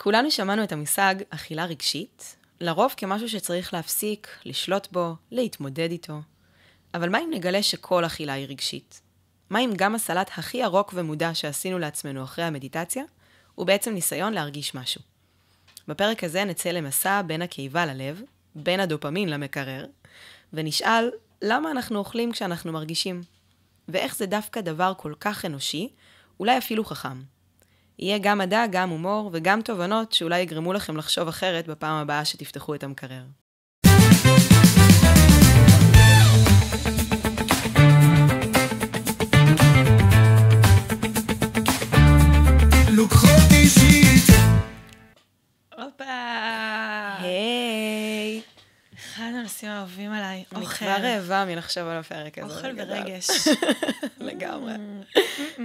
כולנו שמענו את המושג אכילה רגשית, לרוב כמשהו שצריך להפסיק, לשלוט בו, להתמודד איתו. אבל מה אם נגלה שכל אכילה היא רגשית? מה אם גם הסלט הכי ירוק ומודע שעשינו לעצמנו אחרי המדיטציה, הוא בעצם ניסיון להרגיש משהו? בפרק הזה נצא למסע בין הקיבה ללב, בין הדופמין למקרר, ונשאל למה אנחנו אוכלים כשאנחנו מרגישים, ואיך זה דווקא דבר כל כך אנושי, אולי אפילו חכם. יהיה גם מדע, גם הומור וגם תובנות שאולי יגרמו לכם לחשוב אחרת בפעם הבאה שתפתחו את המקרר. לוקחות אישית. הופה. היי. אחד הנושאים האהובים עליי. אני אוכל. כבר רעבה מלחשוב על הפרק הזה. אוכל ורגש. לגמרי.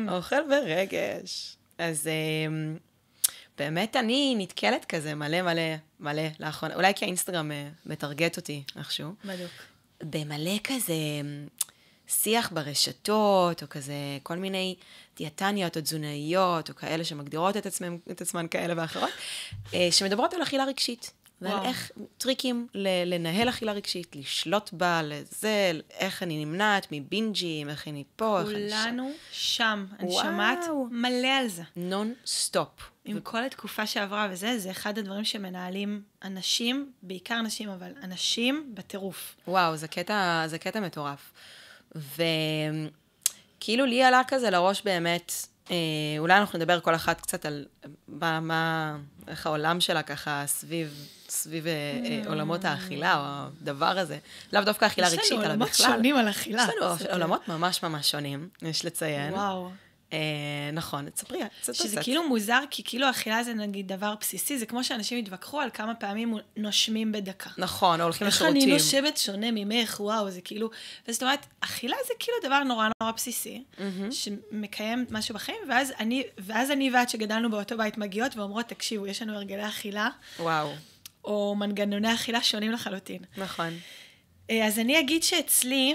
אוכל ורגש. אז באמת אני נתקלת כזה מלא לאחרונה. אולי כי האינסטגרם מטרגט אותי איכשהו. בדיוק. במלא כזה שיח ברשתות, או כזה כל מיני דיאטניות או תזונאיות, או כאלה שמגדירות את עצמן כאלה ואחרות, שמדברות על אכילה רגשית. ועל איך טריקים לנהל אכילה רגשית, לשלוט בה, לזה, איך אני נמנעת מבינג'ים, איך אני פה, איך אני שם. כולנו שם. אני שמעת מלא על זה. נון סטופ. עם כל התקופה שעברה וזה, זה אחד הדברים שמנהלים אנשים, בעיקר נשים, אבל אנשים בטירוף. וואו, זה קטע מטורף. וכאילו לי עלה כזה לראש באמת, אולי אנחנו נדבר כל אחת קצת על איך העולם שלה ככה סביב עולמות האכילה, או הדבר הזה. לאו דווקא אכילה רגשית, אלא בכלל. יש לנו עולמות שונים על אכילה. יש לנו עולמות ממש ממש שונים, יש לציין. וואו. נכון, תספרי. שזה כאילו מוזר, כי כאילו אכילה זה נגיד דבר בסיסי, זה כמו שאנשים התווכחו על כמה פעמים נושמים בדקה. נכון, או הולכים לשירותים. איך אני נושמת שונה ממך, וואו, זה כאילו, וזאת אומרת, אכילה זה כאילו דבר נורא נורא בסיסי, שמקיים משהו בחיים, ואז אני ואת שגדלנו באותו בית מגיעות ואומרות, תקשיבו, יש לנו הרגלי אכילה, וואו. או מנגנוני אכילה שונים לחלוטין. נכון. אז אני אגיד שאצלי,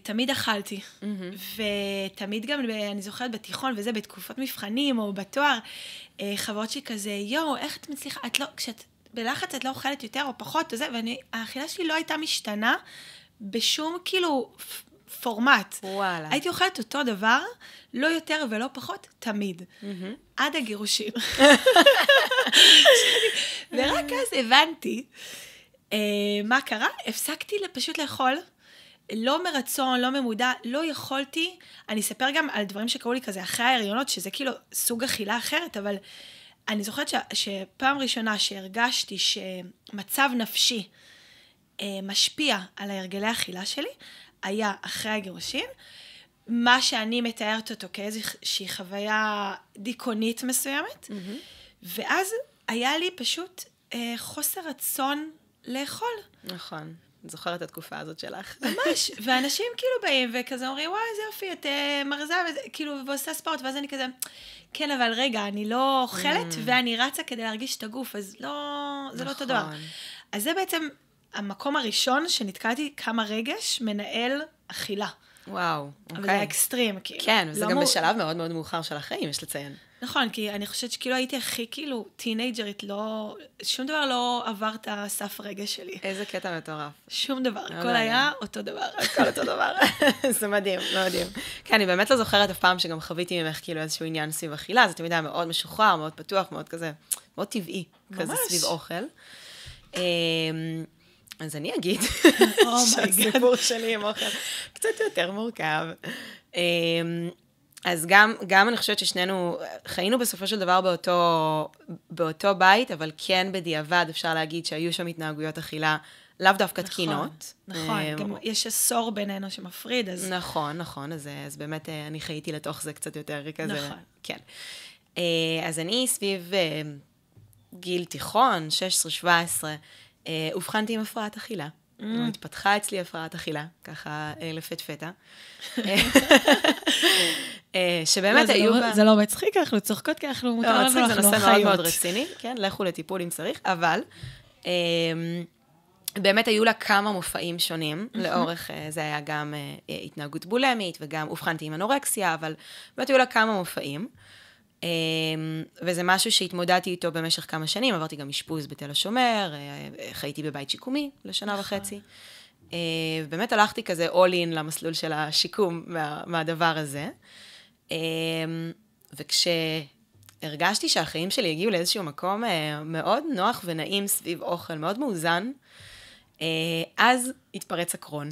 תמיד אכלתי, ותמיד גם, אני זוכרת בתיכון וזה, בתקופות מבחנים או בתואר, חברות שכזה, יו, איך את מצליחה, כשאת בלחץ את לא אוכלת יותר או פחות, וזה, והאכילה שלי לא הייתה משתנה בשום כאילו פורמט. וואלה. הייתי אוכלת אותו דבר, לא יותר ולא פחות, תמיד. עד הגירושים. ורק אז הבנתי מה קרה, הפסקתי פשוט לאכול, לא מרצון, לא ממודע, לא יכולתי, אני אספר גם על דברים שקראו לי כזה אחרי ההריונות, שזה כאילו סוג אכילה אחרת, אבל אני זוכרת שפעם ראשונה שהרגשתי שמצב נפשי משפיע על ההרגלי האכילה שלי, היה אחרי הגירושין, מה שאני מתארת אותו כאיזושהי חוויה דיכאונית מסוימת, ואז היה לי פשוט חוסר רצון לאכול. נכון. זוכרת את התקופה הזאת שלך. ממש, ואנשים כאילו באים וכזה אומרים, וואי, זה יופי, את מרזה, כאילו, ועושה ספורט, ואז אני כזה, כן, אבל רגע, אני לא אוכלת, ואני רצה כדי להרגיש את הגוף, אז לא, זה לא אותו דבר. אז זה בעצם המקום הראשון שנתקלתי כמה רגש מנהל אכילה. וואו, אוקיי. אבל זה אקסטרים, כאילו. כן, וזה גם בשלב מאוד מאוד מאוחר של החיים, יש לציין. נכון, כי אני חושבת שכאילו הייתי הכי כאילו טינג'רית, לא, שום דבר לא עבר את הסף רגש שלי. איזה קטע מטורף. שום דבר, הכל היה אותו דבר. הכל אותו דבר. זה מדהים, מדהים. כן, אני באמת לא זוכרת אף פעם שגם חוויתי ממך כאילו איזשהו עניין סביב אכילה, זה תמיד היה מאוד משוחרר, מאוד פתוח, מאוד כזה, מאוד טבעי, כזה סביב אוכל. אז אני אגיד שהסיפור שלי עם אוכל קצת יותר מורכב. אז גם אני חושבת ששנינו חיינו בסופו של דבר באותו בית, אבל כן בדיעבד אפשר להגיד שהיו שם התנהגויות אכילה לאו דווקא תקינות. נכון, גם יש עשור בינינו שמפריד, אז... נכון, אז באמת אני חייתי לתוך זה קצת יותר כזה. נכון. כן. אז אני סביב גיל תיכון, 16-17, הובחנתי עם הפרעת אכילה. התפתחה אצלי הפרעת אכילה, ככה לפתפתה. שבאמת היו בה... זה לא מצחיק, אנחנו צוחקות, כי אנחנו מותר לנו, זה נושא מאוד מאוד רציני, כן, לכו לטיפול אם צריך, אבל באמת היו לה כמה מופעים שונים, לאורך, זה היה גם התנהגות בולמית, וגם הובחנתי עם אנורקסיה, אבל באמת היו לה כמה מופעים, וזה משהו שהתמודדתי איתו במשך כמה שנים, עברתי גם אשפוז בתל השומר, חייתי בבית שיקומי לשנה וחצי. ובאמת הלכתי כזה all in למסלול של השיקום מהדבר הזה. וכשהרגשתי שהחיים שלי הגיעו לאיזשהו מקום מאוד נוח ונעים סביב אוכל, מאוד מאוזן, אז התפרץ הקרון.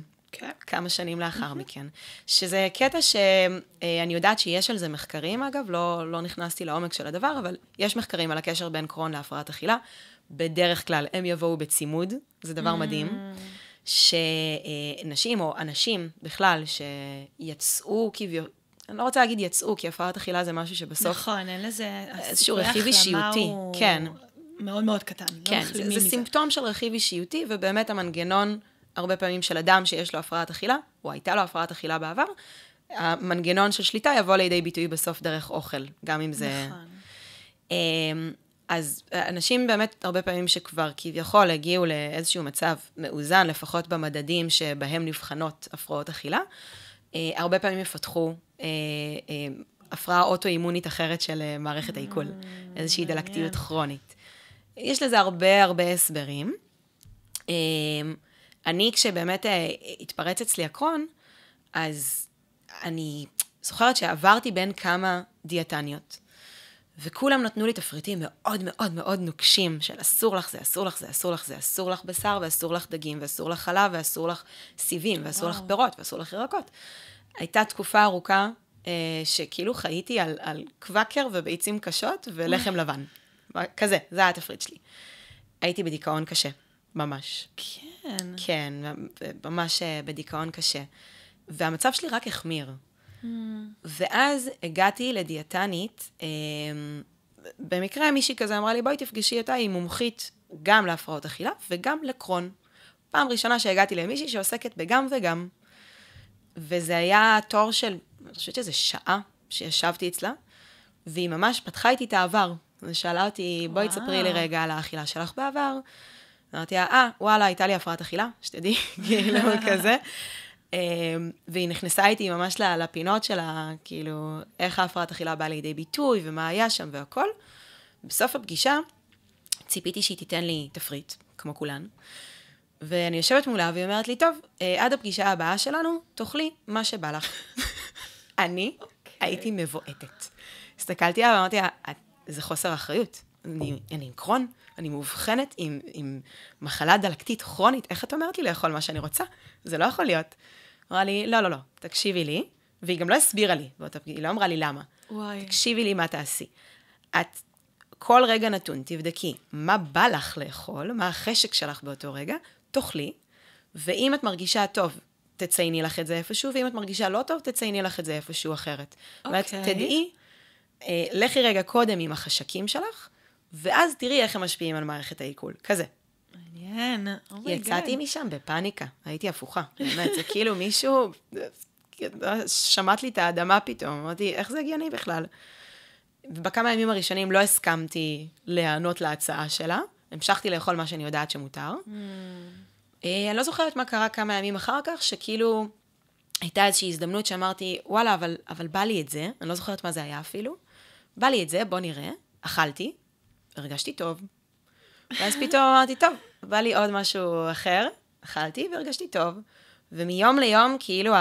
כמה שנים לאחר מכן. שזה קטע שאני יודעת שיש על זה מחקרים, אגב, לא נכנסתי לעומק של הדבר, אבל יש מחקרים על הקשר בין קרון להפרעת אכילה. בדרך כלל הם יבואו בצימוד, זה דבר מדהים, שנשים או אנשים בכלל שיצאו אני לא רוצה להגיד יצאו, כי הפרעת אכילה זה משהו שבסוף... נכון, אין לזה... איזשהו רכיב אישיותי, כן. מאוד מאוד קטן. כן, זה סימפטום של רכיב אישיותי, ובאמת המנגנון, הרבה פעמים של אדם שיש לו הפרעת אכילה, או הייתה לו הפרעת אכילה בעבר, המנגנון של שליטה יבוא לידי ביטוי בסוף דרך אוכל, גם אם זה... נכון. אז אנשים באמת הרבה פעמים שכבר כביכול הגיעו לאיזשהו מצב מאוזן, לפחות במדדים שבהם נבחנות הפרעות אכילה, הרבה פעמים יפתחו הפרעה אוטואימונית אחרת של מערכת העיכול, איזושהי דלקתיות כרונית. יש לזה הרבה הסברים. אני, כשבאמת התפרץ אצלי הקרון, אז אני זוכרת שעברתי בין כמה דיאטניות, וכולם נתנו לי תפריטים מאוד נוקשים, של אסור לך זה, אסור לך זה, אסור לך זה, אסור לך בשר, ואסור לך דגים, ואסור לך חלב, ואסור לך סיבים, ואסור לך פירות, ואסור לך ירקות. הייתה תקופה ארוכה שכאילו חייתי על קוואקר וביצים קשות ולחם לבן. כזה, זה היה התפריט שלי. הייתי בדיכאון קשה, ממש. כן. כן, ממש בדיכאון קשה. והמצב שלי רק החמיר. ואז הגעתי לדיאטנית, במקרה מישהי כזה אמרה לי, בואי תפגשי אותה, היא מומחית גם להפרעות אכילה וגם לקרון. פעם ראשונה שהגעתי למישהי שעוסקת בגם וגם. וזה היה תור של, אני חושבת שזה שעה שישבתי אצלה, והיא ממש פתחה איתי את העבר. ושאלה אותי, בואי תספרי לי רגע על האכילה שלך בעבר. אמרתי לה, וואלה, הייתה לי הפרעת אכילה, שתדעי, כאילו כזה. והיא נכנסה איתי ממש לפינות שלה, כאילו, איך ההפרעת אכילה באה לידי ביטוי, ומה היה שם והכל. בסוף הפגישה, ציפיתי שהיא תיתן לי תפריט, כמו כולן. ואני יושבת מולה, והיא אומרת לי, טוב, עד הפגישה הבאה שלנו, תאכלי מה שבא לך. אני הייתי מבועטת. הסתכלתי עליה ואמרתי, זה חוסר אחריות. אני עם קרון, אני מאובחנת עם מחלה דלקתית כרונית, איך את אומרת לי לאכול מה שאני רוצה? זה לא יכול להיות. אמרה לי, לא, תקשיבי לי, והיא גם לא הסבירה לי, היא לא אמרה לי למה. תקשיבי לי מה תעשי. את כל רגע נתון, תבדקי מה בא לך לאכול, מה החשק שלך באותו רגע, תאכלי, ואם את מרגישה טוב, תצייני לך את זה איפשהו, ואם את מרגישה לא טוב, תצייני לך את זה איפשהו אחרת. ואת תדעי, לכי רגע קודם עם החשקים שלך, ואז תראי איך הם משפיעים על מערכת העיכול. כזה. מעניין. יצאתי משם בפאניקה, הייתי הפוכה. באמת, זה כאילו מישהו, שמעת לי את האדמה פתאום, אמרתי, איך זה הגיוני בכלל? ובכמה הימים הראשונים לא הסכמתי להיענות להצעה שלה, המשכתי לאכול מה שאני יודעת שמותר. אני לא זוכרת מה קרה כמה ימים אחר כך, שכאילו הייתה איזושהי הזדמנות שאמרתי, וואלה, אבל בא לי את זה, אני לא זוכרת מה זה היה אפילו, בא לי את זה, בוא נראה, אכלתי, הרגשתי טוב, ואז פתאום אמרתי, טוב, בא לי עוד משהו אחר, אכלתי והרגשתי טוב, ומיום ליום, כאילו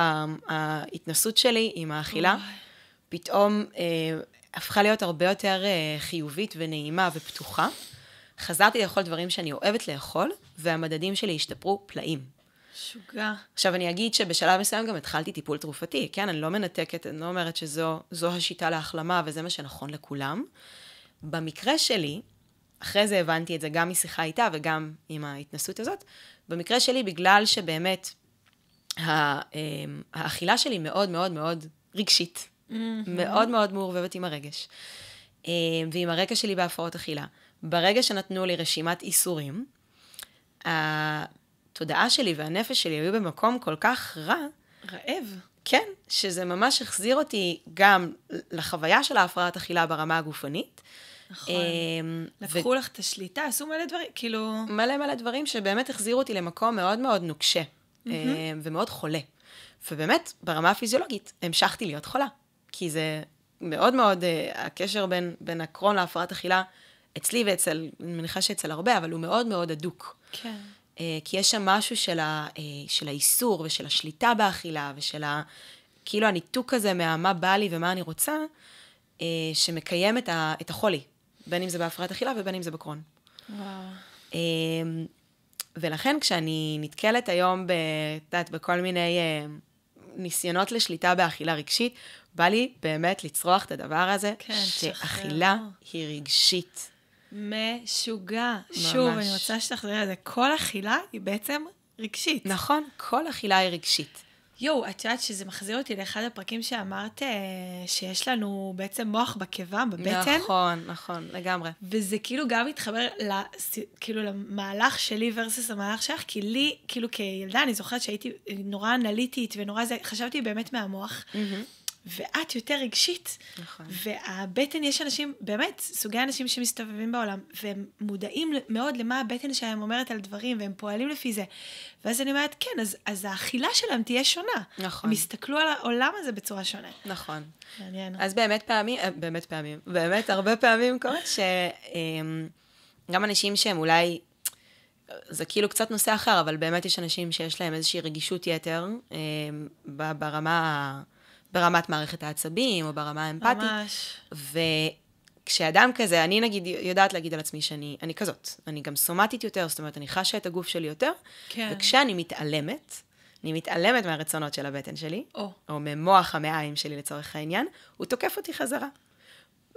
ההתנסות שלי עם האכילה, פתאום הפכה להיות הרבה יותר חיובית ונעימה ופתוחה. חזרתי לאכול דברים שאני אוהבת לאכול, והמדדים שלי השתפרו פלאים. שוגע. עכשיו אני אגיד שבשלב מסוים גם התחלתי טיפול תרופתי, כן? אני לא מנתקת, אני לא אומרת שזו השיטה להחלמה, וזה מה שנכון לכולם. במקרה שלי, אחרי זה הבנתי את זה גם משיחה איתה וגם עם ההתנסות הזאת, במקרה שלי, בגלל שבאמת האכילה שלי מאוד מאוד מאוד רגשית, מאוד מאוד מעורבבת עם הרגש, ועם הרקע שלי בהפרעות אכילה. ברגע שנתנו לי רשימת איסורים, התודעה שלי והנפש שלי היו במקום כל כך רע. רעב. כן, שזה ממש החזיר אותי גם לחוויה של ההפרעת אכילה ברמה הגופנית. נכון. לקחו לך את השליטה, עשו מלא דברים, כאילו... מלא דברים שבאמת החזירו אותי למקום מאוד מאוד נוקשה, ומאוד חולה. ובאמת, ברמה הפיזיולוגית, המשכתי להיות חולה. כי זה מאוד מאוד, הקשר בין הקרון להפרעת אכילה, אצלי ואצל, אני מניחה שאצל הרבה, אבל הוא מאוד מאוד הדוק. כן. כי יש שם משהו של האיסור ושל השליטה באכילה, ושל כאילו הניתוק הזה מה בא לי ומה אני רוצה, שמקיים את החולי, בין אם זה בהפרעת אכילה ובין אם זה בקרון. וואו. ולכן כשאני נתקלת היום בכל מיני ניסיונות לשליטה באכילה רגשית, בא לי באמת לצרוח את הדבר הזה, כן, שאכילה היא רגשית. משוגע. שוב, אני רוצה שתחזרי על זה. כל אכילה היא בעצם רגשית. נכון, כל אכילה היא רגשית. את יודעת שזה מחזיר אותי לאחד הפרקים שאמרת שיש לנו בעצם מוח בקיבה, בבטן. נכון, לגמרי. וזה כאילו גם מתחבר כאילו למהלך שלי versus המהלך שלך, כי לי, כאילו כילדה, אני זוכרת שהייתי נורא אנליטית ונורא זה, חשבתי באמת מהמוח. ואת יותר רגשית. נכון. והבטן, יש אנשים, באמת, סוגי אנשים שמסתובבים בעולם, והם מודעים מאוד למה הבטן שלהם אומרת על דברים, והם פועלים לפי זה. ואז אני אומרת, כן, אז האכילה שלהם תהיה שונה. נכון. הם יסתכלו על העולם הזה בצורה שונה. נכון. מעניין. אז באמת הרבה פעמים קורה שגם אנשים שהם אולי, זה כאילו קצת נושא אחר, אבל באמת יש אנשים שיש להם איזושהי רגישות יתר, ברמת מערכת העצבים, או ברמה האמפתית. ממש. וכשאדם כזה, אני נגיד, יודעת להגיד על עצמי שאני כזאת. אני גם סומטית יותר, זאת אומרת, אני חשה את הגוף שלי יותר. כן. וכשאני מתעלמת, אני מתעלמת מהרצונות של הבטן שלי, או ממוח המעיים שלי לצורך העניין, הוא תוקף אותי חזרה.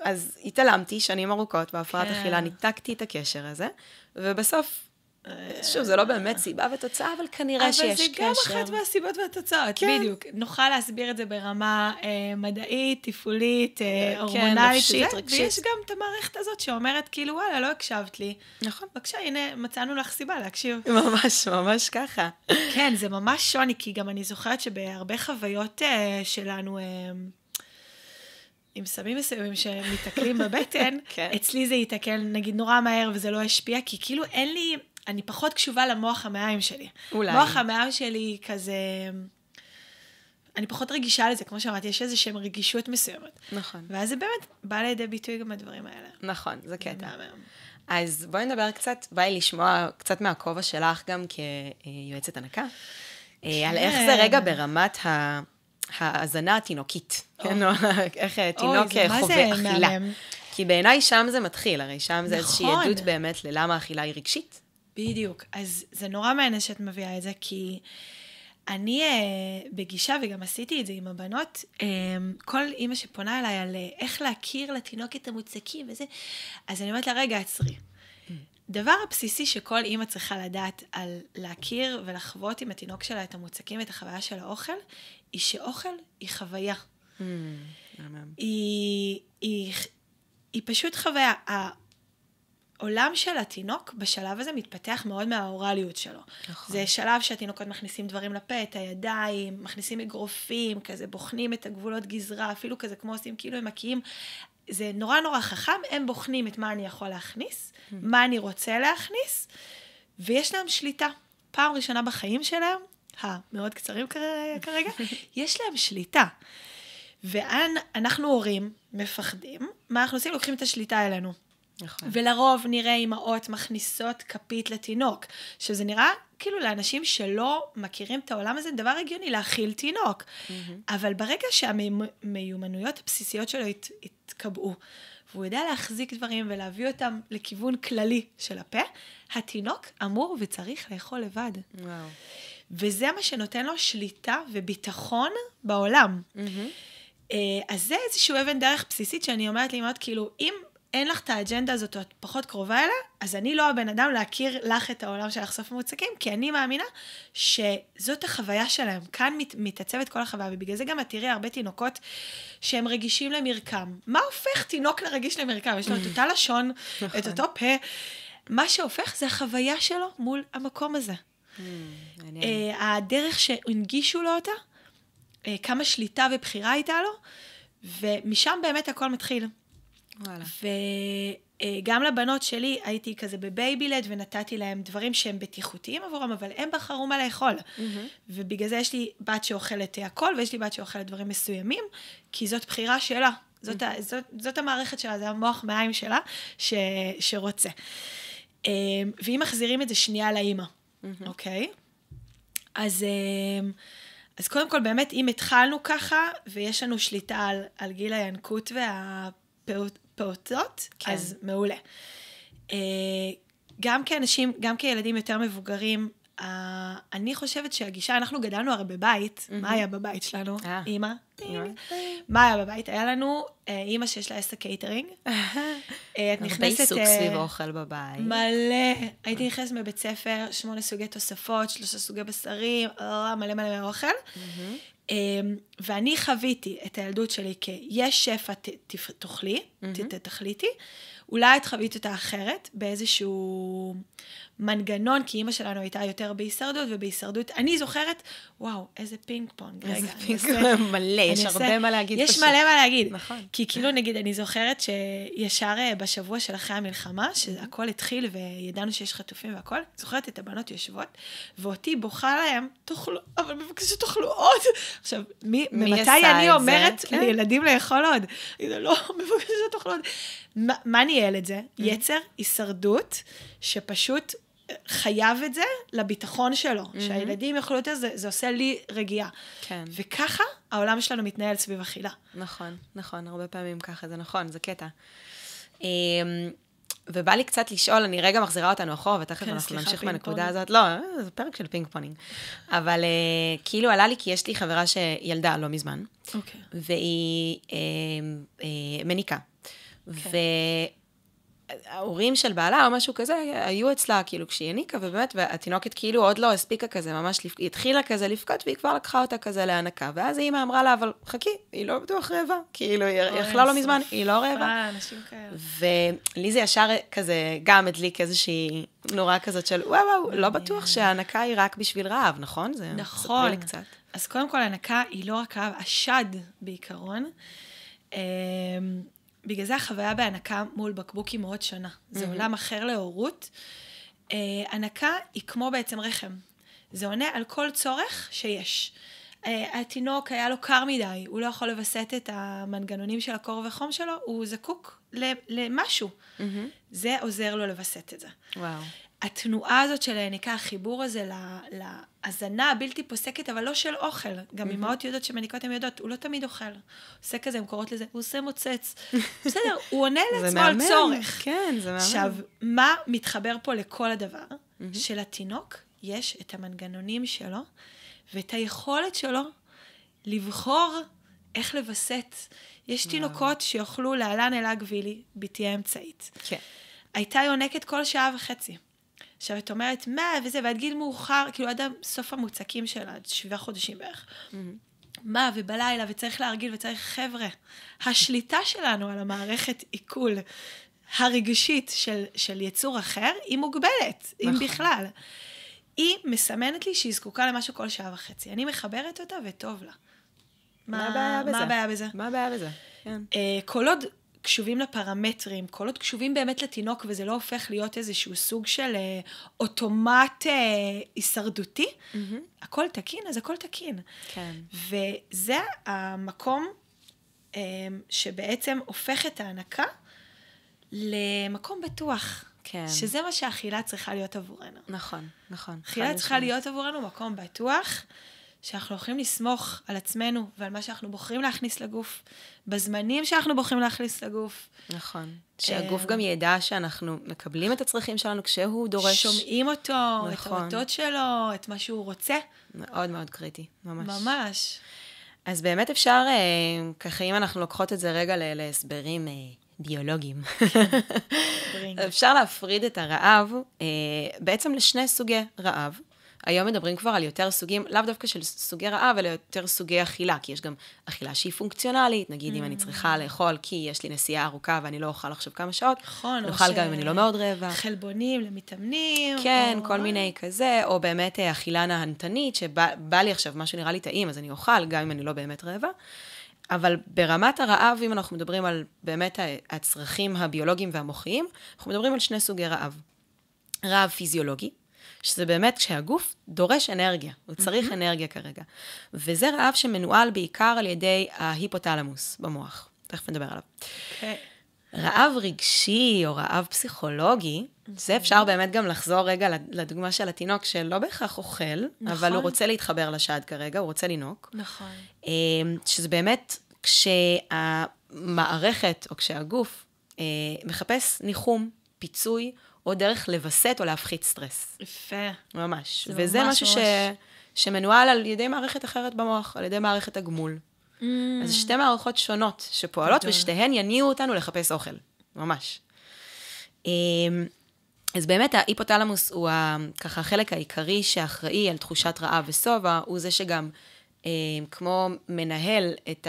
אז התעלמתי שנים ארוכות, בהפרעת אכילה ניתקתי את הקשר הזה, ובסוף, שוב, זה לא באמת סיבה ותוצאה, אבל כנראה שיש קשר. אבל זה גם אחת מהסיבות והתוצאות, בדיוק. נוכל להסביר את זה ברמה מדעית, טיפולית, הורמונלית, נפשית, רגשית. ויש גם את המערכת הזאת שאומרת, כאילו, וואלה, לא הקשבת לי. נכון. בבקשה, הנה, מצאנו לך סיבה להקשיב. ממש ככה. כן, זה ממש שוני, כי גם אני זוכרת שבהרבה חוויות שלנו, עם סמים מסוימים שמתקלים בבטן, אצלי זה יתקל, נגיד, נורא מהר, וזה לא השפיע, כי כאילו אין לי, אני פחות קשובה למוח המעיים שלי. אולי. מוח המעיים שלי כזה, אני פחות רגישה לזה, כמו שאמרתי, יש איזושהי רגישות מסוימת. נכון. ואז זה באמת בא לידי ביטוי גם הדברים האלה. נכון, זה קטע. אז בואי נדבר קצת, בא לי לשמוע קצת מהכובע שלך גם כיועצת הנקה, על איך זה רגע ברמת ההזנה התינוקית, איך תינוק חווה אכילה. כי בעיניי שם זה מתחיל, הרי שם זה איזושהי עדות באמת ללמה האכילה היא רגשית. בדיוק, אז זה נורא מעניין שאת מביאה את זה, כי אני בגישה, וגם עשיתי את זה עם הבנות, כל אימא שפונה אליי על איך להכיר לתינוק את המוצקים וזה, אז אני אומרת לה, רגע, עצרי. דבר הבסיסי שכל אימא צריכה לדעת על להכיר ולחוות עם התינוק שלה את המוצקים ואת החוויה של האוכל, היא שאוכל היא חוויה. היא פשוט חוויה. העולם של התינוק בשלב הזה מתפתח מאוד מהאורליות שלו. זה שלב שהתינוקות מכניסים דברים לפה, את הידיים, מכניסים אגרופים, כזה בוחנים את הגבולות גזרה, אפילו כזה כמו עושים, כאילו הם מקיאים. זה נורא נורא חכם, הם בוחנים את מה אני יכול להכניס, מה אני רוצה להכניס, ויש להם שליטה. פעם ראשונה בחיים שלהם, מאוד קצרים כרגע, יש להם שליטה. ואנחנו הורים מפחדים, מה אנחנו עושים? לוקחים את השליטה אלינו. נכון. ולרוב נראה אמהות מכניסות כפית לתינוק, שזה נראה כאילו לאנשים שלא מכירים את העולם הזה, דבר הגיוני להכיל תינוק. אבל ברגע שהמיומנויות הבסיסיות שלו התקבעו, והוא יודע להחזיק דברים ולהביא אותם לכיוון כללי של הפה, התינוק אמור וצריך לאכול לבד. וואו. וזה מה שנותן לו שליטה וביטחון בעולם. אז זה איזשהו אבן דרך בסיסית שאני אומרת לי מאוד, כאילו, אם אין לך את האג'נדה הזאת, או את פחות קרובה אליה, אז אני לא הבן אדם להכיר לך את העולם של לחשוף מוצקים, כי אני מאמינה שזאת החוויה שלהם. כאן מתעצבת כל החוויה, ובגלל זה גם את תראי הרבה תינוקות שהם רגישים למרקם. מה הופך תינוק לרגיש למרקם? יש לו את אותה לשון, את אותו פה. מה שהופך זה החוויה שלו מול המקום הזה. הדרך שהנגישו לו אותה, כמה שליטה ובחירה הייתה לו, ומשם באמת הכל מתחיל. וגם לבנות שלי הייתי כזה בבייבילד ונתתי להם דברים שהם בטיחותיים עבורם, אבל הם בחרו מה לאכול. ובגלל זה יש לי בת שאוכלת הכל, ויש לי בת שאוכלת דברים מסוימים, כי זאת בחירה שלה. זאת המערכת שלה, זה המוח מעיים שלה שרוצה. ואם מחזירים את זה שנייה לאמא, אוקיי? אז קודם כל, באמת, אם התחלנו ככה, ויש לנו שליטה על גיל הינקות והפעוטות, אז מעולה. גם כאנשים, גם כילדים יותר מבוגרים, אני חושבת שהגישה, אנחנו גדלנו הרי בבית, מה היה בבית שלנו? אמא? מה היה בבית? היה לנו אמא שיש לה עסק קייטרינג. הרבה עיסוק סביב אוכל בבית. מלא. הייתי נכנסת מבית ספר, 8 סוגי תוספות, 3 סוגי בשרים, מלא מלא אוכל. ואני חוויתי את הילדות שלי יש שפע, תאכלי, תחליטי. אולי את חווית אותה אחרת, באיזשהו מנגנון, כי אמא שלנו הייתה יותר בהישרדות, ובהישרדות, אני זוכרת, וואו, איזה פינג פונג. איזה פינג פונג מלא, יש הרבה מה להגיד. יש מלא מה להגיד. נכון. כי כאילו, נגיד, אני זוכרת שישר בשבוע של אחרי המלחמה, שהכל התחיל וידענו שיש חטופים והכל, זוכרת את הבנות יושבות, ואותי בוכה להם, תאכלו, אבל בבקשה תאכלו עוד. עכשיו, ממתי אני אומרת לילדים לאכול עוד? לא, בבקשה תאכלו עוד. מה ניהל את זה? יצר, הישרדות, שפשוט חייב את זה לביטחון שלו, שהילדים יאכלו את זה, זה עושה לי רגיעה. כן. וככה העולם שלנו מתנהל סביב אכילה. נכון, נכון, הרבה פעמים ככה, זה נכון, זה קטע. ובא לי קצת לשאול, אני רגע מחזירה אותנו אחורה, ותכף אנחנו נמשיך מהנקודה הזאת. לא, זה פרק של פינג פונינג. אבל כאילו עלה לי, כי יש לי חברה שילדה לא מזמן, והיא מניקה. וההורים של בעלה או משהו כזה, היו אצלה כאילו כשהיא הניקה, ובאמת, והתינוקת כאילו עוד לא הספיקה כזה, ממש היא התחילה כזה לפקות, והיא כבר לקחה אותה כזה להנקה, ואז האמא אמרה לה, אבל חכי, היא לא בטוח רעבה, כאילו היא יכלה לא מזמן, היא לא רעבה. ולי זה ישר כזה, גם הדליק איזושהי נורא כזאת של, וואו, לא בטוח שההנקה היא רק בשביל רעב, נכון? נכון. אז קודם כל, ההנקה היא לא רק רעב, השד בעיקרון. בגלל זה החוויה בהנקה מול בקבוק היא מאוד שונה. זה עולם אחר להורות. הנקה היא כמו בעצם רחם. זה עונה על כל צורך שיש. התינוק היה לו קר מדי, הוא לא יכול לבסט את המנגנונים של הקור וחום שלו, הוא זקוק למשהו. זה עוזר לו לבסט את זה. וואו. התנועה הזאת של ההנקה, החיבור הזה להזנה הבלתי פוסקת, אבל לא של אוכל. גם אמהות יודעות שמניקות הן יודעות, הוא לא תמיד אוכל. עושה כזה, הן קוראות לזה, הוא עושה מוצץ. בסדר, הוא עונה לעצמו על צורך. כן, זה מאמן. עכשיו, מה מתחבר פה לכל הדבר? שלתינוק יש את המנגנונים שלו, ואת היכולת שלו לבחור איך לבסט. יש תינוקות שיוכלו להלן אלה גבילי, ביתי האמצעית. כן. הייתה יונקת כל שעה וחצי. עכשיו, את אומרת, מה וזה, ועד גיל מאוחר, כאילו עד סוף המוצקים שלה, 7 חודשים בערך. מה, ובלילה, וצריך להרגיל, וצריך חבר'ה. השליטה שלנו על המערכת עיכול הרגשית של יצור אחר, היא מוגבלת, אם בכלל. היא מסמנת לי שהיא זקוקה למשהו כל שעה וחצי. אני מחברת אותה וטוב לה. מה הבעיה בזה? מה הבעיה בזה? מה הבעיה בזה? כן. כל עוד קשובים לפרמטרים, כל עוד קשובים באמת לתינוק, וזה לא הופך להיות איזשהו סוג של אוטומט הישרדותי, הכל תקין, אז הכל תקין. כן. וזה המקום שבעצם הופך את ההנקה למקום בטוח. כן. שזה מה שהאכילה צריכה להיות עבורנו. נכון, נכון. אכילה צריכה להיות עבורנו מקום בטוח, שאנחנו יכולים לסמוך על עצמנו ועל מה שאנחנו בוחרים להכניס לגוף, בזמנים שאנחנו בוחרים להכניס לגוף. נכון. שהגוף גם ידע שאנחנו מקבלים את הצרכים שלנו כשהוא דורש. שומעים אותו, נכון. את האותות שלו, את מה שהוא רוצה. מאוד מאוד קריטי, ממש. ממש. אז באמת אפשר, ככה אם אנחנו לוקחות את זה רגע להסברים ביולוגיים, אפשר להפריד את הרעב בעצם לשני סוגי רעב. היום מדברים כבר על יותר סוגים, לאו דווקא של סוגי רעב, אלא יותר סוגי אכילה, כי יש גם אכילה שהיא פונקציונלית, נגיד אם אני צריכה לאכול, כי יש לי נסיעה ארוכה ואני לא אוכל עכשיו כמה שעות, נכון, אוכל גם אם אני לא מאוד רעבה. חלבונים למתאמנים. כן, כל מיני כזה, או באמת אכילה נהנתנית, שבא לי עכשיו משהו נראה לי טעים, אז אני אוכל, גם אם אני לא באמת רעבה. אבל ברמת הרעב, אם אנחנו מדברים על באמת הצרכים הביולוגיים והמוחיים, אנחנו מדברים על שני סוגי רעב. רעב פיזיולוגי, שזה באמת כשהגוף דורש אנרגיה, הוא צריך אנרגיה כרגע. וזה רעב שמנוהל בעיקר על ידי ההיפותלמוס במוח. תכף נדבר עליו. אוקיי. רעב רגשי או רעב פסיכולוגי, זה אפשר באמת גם לחזור רגע לדוגמה של התינוק, שלא בהכרח אוכל, אבל הוא רוצה להתחבר לשד כרגע, הוא רוצה לינוק. נכון. שזה באמת כשהמערכת או כשהגוף מחפש ניחום, פיצוי, או דרך לבסט או להפחית סטרס. יפה. ממש. וזה משהו שמנוהל על ידי מערכת אחרת במוח, על ידי מערכת הגמול. אז זה שתי מערכות שונות שפועלות, ושתיהן יניעו אותנו לחפש אוכל. ממש. אז באמת ההיפותלמוס הוא ככה החלק העיקרי שאחראי על תחושת רעב ושובע, הוא זה שגם כמו מנהל את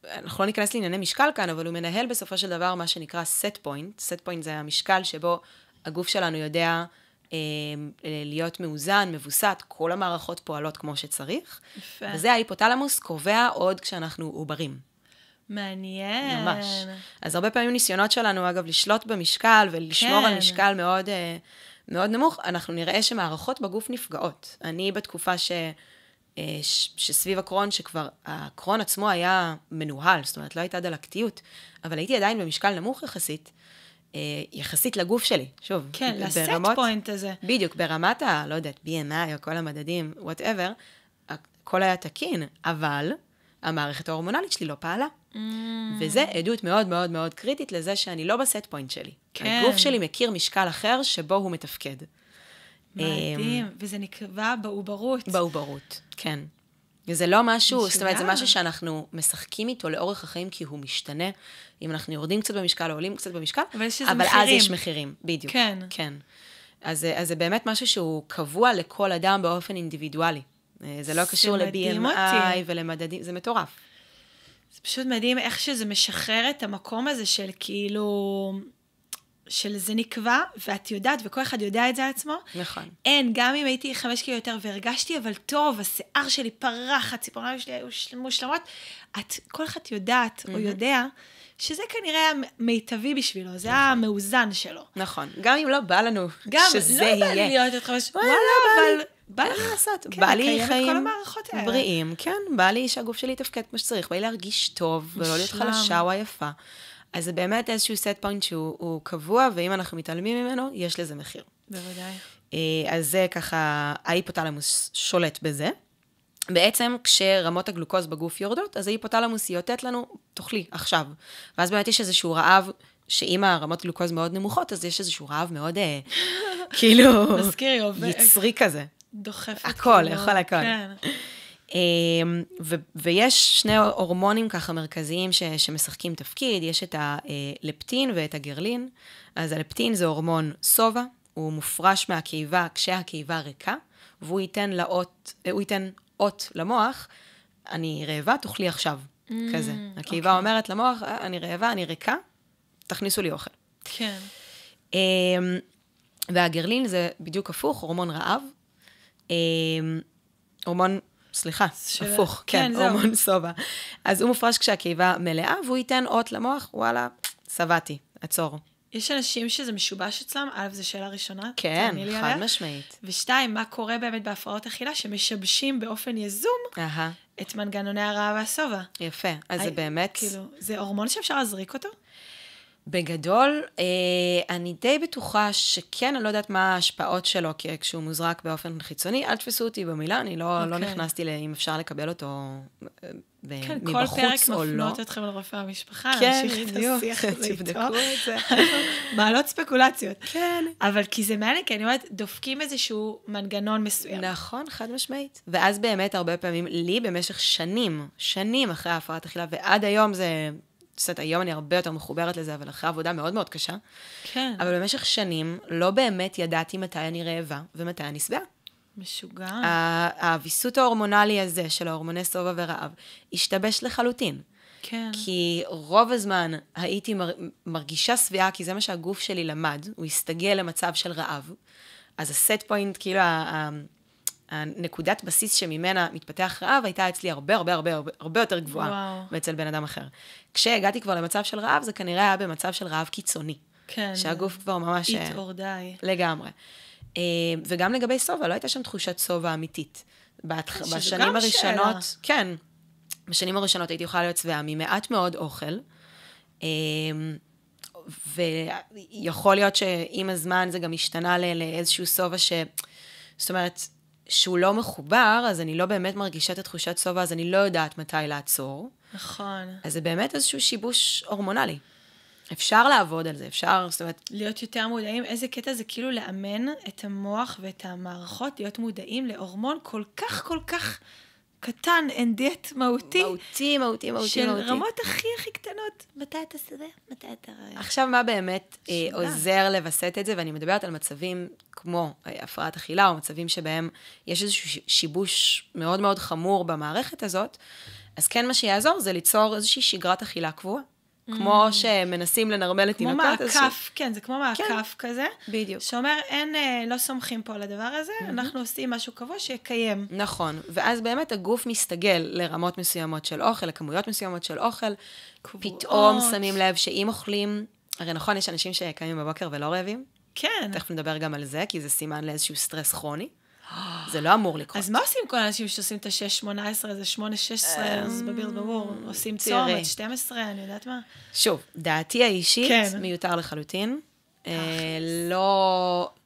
אנחנו לא ניכנס לענייני משקל כאן, אבל הוא מנהל בסופו של דבר מה שנקרא set point. set point זה המשקל שבו הגוף שלנו יודע להיות מאוזן, מבוסת, כל המערכות פועלות כמו שצריך. יפה. וזה ההיפותלמוס קובע עוד כשאנחנו עוברים. מעניין. ממש. אז הרבה פעמים ניסיונות שלנו, אגב, לשלוט במשקל ולשמור על משקל מאוד, מאוד נמוך, אנחנו נראה שמערכות בגוף נפגעות. אני בתקופה שסביב הקרון, שכבר הקרון עצמו היה מנוהל, זאת אומרת, לא הייתה דלקתיות, אבל הייתי עדיין במשקל נמוך יחסית לגוף שלי, שוב. כן, לסט פוינט הזה. בדיוק, ברמת לא יודעת, BMI או כל המדדים, whatever, הכל היה תקין, אבל המערכת ההורמונלית שלי לא פעלה. וזה עדות מאוד מאוד מאוד קריטית לזה שאני לא בסט פוינט שלי. כן. הגוף שלי מכיר משקל אחר שבו הוא מתפקד. מדהים, וזה נקבע בעוברות. בעוברות, כן. וזה לא משהו, זאת אומרת, זה משהו שאנחנו משחקים איתו לאורך החיים, כי הוא משתנה. אם אנחנו יורדים קצת במשקל או עולים קצת במשקל, אבל אז יש מחירים, בדיוק. כן. כן. אז זה באמת משהו שהוא קבוע לכל אדם באופן אינדיבידואלי. זה לא קשור ל-BMI ולמדדים, זה מטורף. זה פשוט מדהים איך שזה משחרר את המקום הזה של כאילו, של זה נקבע, ואת יודעת, וכל אחד יודע את זה על עצמו. נכון. אין, גם אם הייתי 5 קילו יותר והרגשתי, אבל טוב, השיער שלי פרח, הציפורניים שלי היו מושלמות, כל אחד יודעת או יודע, שזה כנראה מיטבי בשבילו, זה המאוזן שלו. נכון. גם אם לא בא לנו שזה יהיה. גם לא בא לי להיות את 5, וואלה, אבל בא לי לעשות. בא לי חיים כל בריאים, כן, בא לי שהגוף שלי יתפקד כמו שצריך, בא לי להרגיש טוב, ולא להיות חלשה או עייפה. אז זה באמת איזשהו סט פוינט שהוא קבוע, ואם אנחנו מתעלמים ממנו, יש לזה מחיר. בוודאי. אז זה ככה, ההיפותלמוס שולט בזה. בעצם כשרמות הגלוקוז בגוף יורדות, אז ההיפותלמוס יוטט לנו, תאכלי, עכשיו. ואז באמת יש איזשהו רעב, שאם הרמות גלוקוז מאוד נמוכות, אז יש איזשהו רעב מאוד, כאילו, יצרי כזה. דוחפת. הכל, יכול הכל. כן. ויש שני הורמונים ככה מרכזיים שמשחקים תפקיד, יש את הלפטין ואת הגרלין. אז הלפטין זה הורמון סובה, הוא מופרש מהקיבה כשהקיבה ריקה, והוא ייתן אות למוח, אני רעבה, תאכלי עכשיו, כזה. הקיבה אומרת למוח, אני רעבה, אני ריקה, תכניסו לי אוכל. כן. והגרלין זה בדיוק הפוך, הורמון רעב. הפוך, כן, הורמון סובה. אז הוא מופרש כשהקיבה מלאה, והוא ייתן אות למוח, וואלה, סבתי, עצור. יש אנשים שזה משובש אצלם, א', זו שאלה ראשונה. כן, חד משמעית. ושתיים, מה קורה באמת בהפרעות אכילה, שמשבשים באופן יזום את מנגנוני הרעב והסובה. יפה, אז זה באמת... כאילו, זה הורמון שאפשר להזריק אותו? בגדול, אני די בטוחה שכן, אני לא יודעת מה ההשפעות שלו, כשהוא מוזרק באופן חיצוני, אל תפסו אותי במילה, אני לא נכנסתי אם אפשר לקבל אותו מבחוץ כל פרק או לא. מפנות אתכם לרופא המשפחה, כן, להמשיך את השיח תבדקו את זה. מעלות ספקולציות. כן. אבל כי זה מעניין, כי אני אומרת, דופקים איזשהו מנגנון מסוים. נכון, חד משמעית. ואז באמת הרבה פעמים, לי במשך שנים אחרי ההפרעת אכילה, ועד היום זה... זאת, היום אני הרבה יותר מחוברת לזה, אבל אחרי עבודה מאוד מאוד קשה. כן. אבל במשך שנים לא באמת ידעתי מתי אני רעבה ומתי אני שבעה. משוגע. הוויסות ההורמונלי הזה של ההורמוני סובה ורעב השתבש לחלוטין. כן. כי רוב הזמן הייתי מרגישה שבעה, כי זה מה שהגוף שלי למד, הוא הסתגל למצב של רעב. אז הסט פוינט, כאילו הנקודת בסיס שממנה מתפתח רעב, הייתה אצלי הרבה יותר גבוהה מאצל בן אדם אחר. כשהגעתי כבר למצב של רעב, זה כנראה היה במצב של רעב קיצוני. כן. שהגוף כבר ממש... eat or die. לגמרי. וגם לגבי סובה, לא הייתה שם תחושת סובה אמיתית. בשנים הראשונות, כן, בשנים הראשונות הייתי יכולה להיות שבעה ממעט מאוד אוכל, ויכול להיות שעם הזמן זה גם השתנה לאיזשהו סובה זאת אומרת, שהוא לא מחובר, אז אני לא באמת מרגישה את התחושת סובה, אז אני לא יודעת מתי לעצור. נכון. אז זה באמת איזשהו שיבוש הורמונלי. אפשר לעבוד על זה, אפשר, זאת אומרת... להיות יותר מודעים, איזה קטע זה כאילו לאמן את המוח ואת המערכות, להיות מודעים להורמון כל כך קטן, אנדיאט מהותי. מהותי. של רמות הכי קטנות. מתי אתה שדה? מתי אתה... עכשיו, מה באמת עוזר לבסט את זה? ואני מדברת על מצבים כמו הפרעת אכילה, או מצבים שבהם יש איזשהו שיבוש מאוד מאוד חמור במערכת הזאת, אז כן מה שיעזור זה ליצור איזושהי שגרת אכילה קבועה. כמו שמנסים לנרמל את תינוקות. כמו מעקף, כן, זה כמו מעקף כזה. בדיוק. שאומר, לא סומכים פה על הדבר הזה, אנחנו עושים משהו קבוע שיקיים. נכון, ואז באמת הגוף מסתגל לרמות מסוימות של אוכל, לכמויות מסוימות של אוכל, פתאום שמים לב שאם אוכלים, הרי נכון, יש אנשים שקמים בבוקר ולא רעבים. כן. תכף נדבר גם על זה, כי זה סימן לאיזשהו סטרס כרוני. זה לא אמור לקרות. אז מה עושים כל האנשים שעושים את ה-6-18, זה 8-16, אז ברור, עושים צום עד 12, אני יודעת מה? שוב, דעתי האישית מיותר לחלוטין.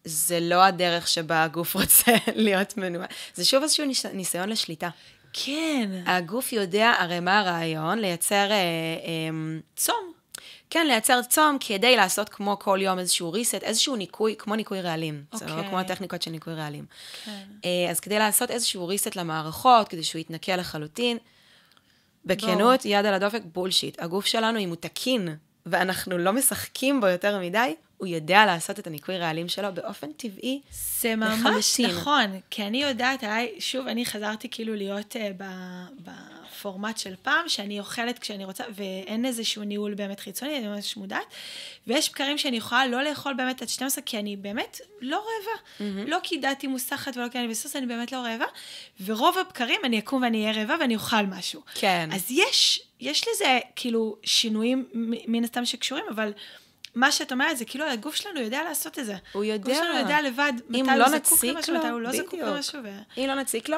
זה לא הדרך שבה הגוף רוצה להיות מנוע. זה שוב איזשהו ניסיון לשליטה. כן. הגוף יודע, הרי מה הרעיון? לייצר... צום. כן, לייצר צום כדי לעשות כמו כל יום איזשהו ריסט, איזשהו ניקוי, כמו ניקוי רעלים. זה לא כמו הטכניקות של ניקוי רעלים. כן. אז כדי לעשות איזשהו ריסט למערכות, כדי שהוא יתנקה לחלוטין, בכנות, יד על הדופק, בולשיט. הגוף שלנו, אם הוא תקין, ואנחנו לא משחקים בו יותר מדי, הוא יודע לעשות את הניקוי רעלים שלו באופן טבעי. זה ממש נכון, כי אני יודעת, שוב, אני חזרתי כאילו להיות בפורמט של פעם, שאני אוכלת כשאני רוצה, ואין איזשהו ניהול באמת חיצוני, אני ממש מודעת, ויש בקרים שאני יכולה לא לאכול באמת עד 12, כי אני באמת לא רעבה. לא כי דעתי מוסחת ולא כי אני בסוס, אני באמת לא רעבה, ורוב הבקרים אני אקום ואני אהיה רעבה ואני אוכל משהו. כן. אז יש לזה כאילו שינויים מן הסתם שקשורים, אבל... מה שאת אומרת זה כאילו הגוף שלנו יודע לעשות את זה. הוא יודע. הגוף שלנו יודע לבד מתי הוא זקוק למשהו, מתי הוא לא זקוק למשהו. אם לא נציק לו,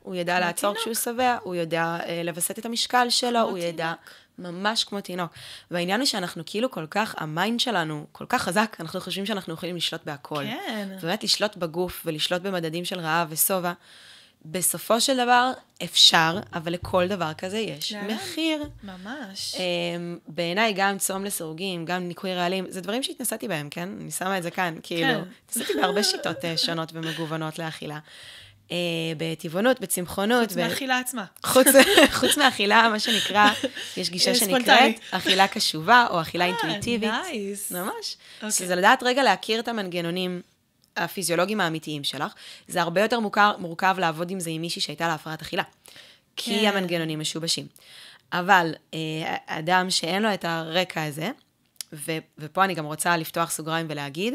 הוא ידע לעצור כשהוא שבע, הוא יודע לבסט את המשקל שלו, הוא ידע ממש כמו תינוק. והעניין הוא שאנחנו כאילו כל כך, המיינד שלנו כל כך חזק, אנחנו חושבים שאנחנו יכולים לשלוט בהכל. כן. באמת לשלוט בגוף ולשלוט במדדים של רעב וסובה. בסופו של דבר אפשר, אבל לכל דבר כזה יש מחיר. ממש. בעיניי גם צום לסרוגים, גם ניקוי רעלים, זה דברים שהתנסתי בהם, כן? אני שמה את זה כאן, כאילו, התנסתי בהרבה שיטות שונות ומגוונות לאכילה. בטבעונות, בצמחונות. חוץ מהאכילה עצמה. חוץ מהאכילה, מה שנקרא, יש גישה שנקראת אכילה קשובה, או אכילה אינטואיטיבית. נייס. ממש. שזה לדעת רגע להכיר את המנגנונים הפיזיולוגיים האמיתיים שלך, זה הרבה יותר מורכב לעבוד עם זה עם מישהי שהייתה להפרעת אכילה. כי המנגנונים משובשים. אבל אדם שאין לו את הרקע הזה, ופה אני גם רוצה לפתוח סוגריים ולהגיד,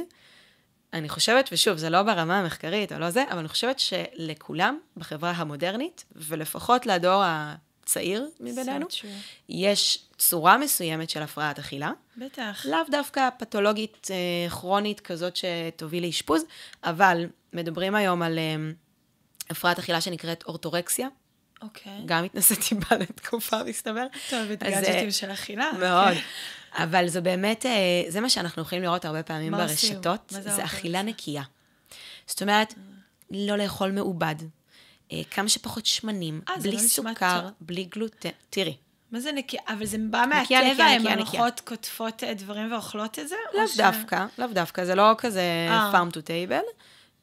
אני חושבת, ושוב, זה לא ברמה המחקרית או לא זה, אבל אני חושבת שלכולם בחברה המודרנית, ולפחות לדור הצעיר מבינינו, יש צורה מסוימת של הפרעת אכילה. בטח. לאו דווקא פתולוגית כרונית כזאת שתוביל לאשפוז, אבל מדברים היום על הפרעת אכילה שנקראת אורתורקסיה. אוקיי. גם התנסיתי בה לתקופה, מסתבר. טוב, את גאדג'טים של אכילה. מאוד. אבל זה באמת, זה מה שאנחנו יכולים לראות הרבה פעמים ברשתות, זה אכילה נקייה. זאת אומרת, לא לאכול מעובד, כמה שפחות שמנים, בלי סוכר, בלי גלוטן. תראי. מה זה נקייה? אבל זה בא מהטבע, הם הלכות כותפות דברים ואוכלות את זה? לאו דווקא, זה לא כזה farm to table,